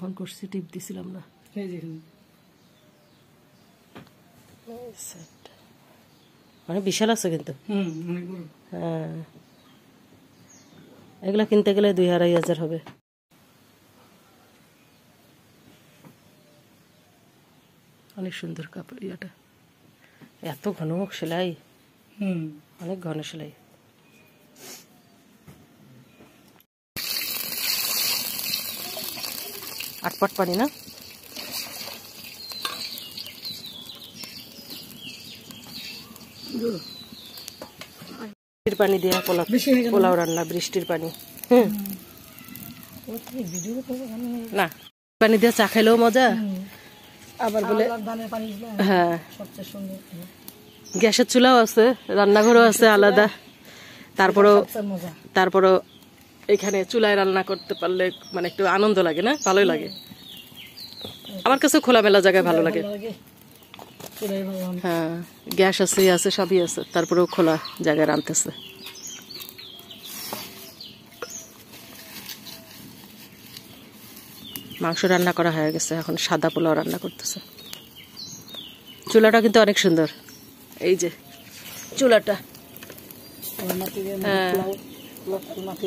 তখন করছি, টিপ দিছিলাম না। অনেক বিশাল আছে কিন্তু। হ্যাঁ, এগুলা কিনতে গেলে 2,000-2,500 হবে। অনেক সুন্দর কাপড়, ইয়াটা এত ঘন সেলাই, অনেক ঘন সেলাই। আটপাট পানি না, বৃষ্টির পানি দিয়ে পোলাও রান্না, বৃষ্টির পানি। না, পানি দিয়ে চা খাইলেও মজা, আবার বলে হ্যাঁ গ্যাসের চুলাও আছে, রান্নাঘরও আছে আলাদা। তারপরও এখানে চুলায় রান্না করতে পারলে মানে একটু আনন্দ লাগে না, ভালোই লাগে। আমার কাছে খোলামেলা জায়গায় ভালো লাগে। হ্যাঁ, গ্যাস আছে, সবই আছে, তারপরেও খোলা জায়গায় রান্নতেছে। মাংস রান্না করা হয়ে গেছে, এখন সাদা পোলাও রান্না করতেছে। চুলাটা কিন্তু অনেক সুন্দর, এই যে চুলাটা, হ্যাঁ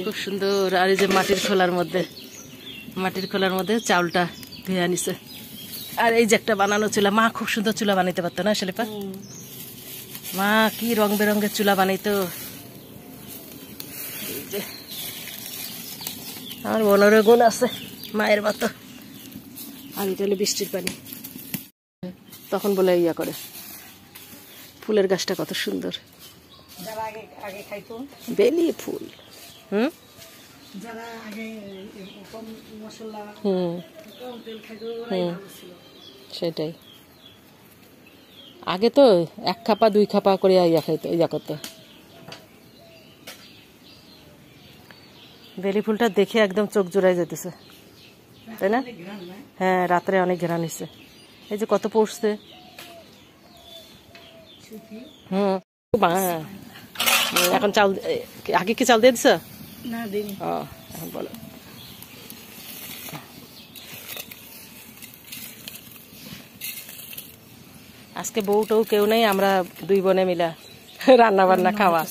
খুব সুন্দর। আর এই যে মাটির খোলার মধ্যে চাউলটা ধুয়ে আনিছে। আর এই যে একটা বানানো চুলা, মা খুব সুন্দর চুলা বানাইতে পারতো না শিল্পা? মা কি রং বেরঙের চুলা বানাইতো। আমার বোনেরও গুণ আছে মায়ের মতো। আর এটা হলো বৃষ্টির পানি, তখন বলে ইয়া করে। ফুলের গাছটা কত সুন্দর, বেলি ফুল। সেটাই, আগে তো 1 খাপা 2 খাপা করে ইয়া করতো। বেলি ফুলটা দেখে একদম চোখ জোড়ায় যেতেছে, তাই না? হ্যাঁ, রাত্রে অনেক ঘেরা নিচ্ছে। এই যে কত পড়ছে। এখন চাল, আগে কি চাল দিয়ে দিছ? না দিইনি। এখন বলো। আজকে বউ টউ কেউ নেই, আমরা 2 বোনে মিলা রান্না বান্না খাওয়া।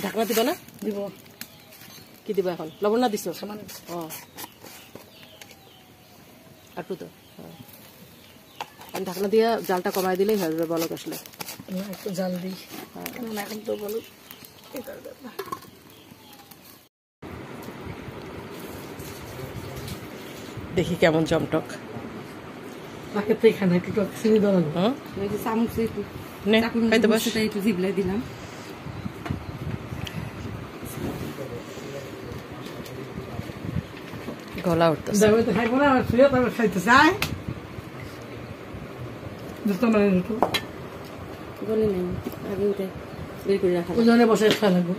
ঢাকনা দিবা না? দিব। কি দিবা এখন? লবণ না দিছো? একটু তো ঢাকনা দিয়ে জালটা কমাই দিলেই হয়ে যাবে, বলক আসলে। একটু জাল দিই, এখন তো বলক। দেখি কেমন জমটক। দিলাম গলা উঠতেছে। বসে খাওয়া লাগবে।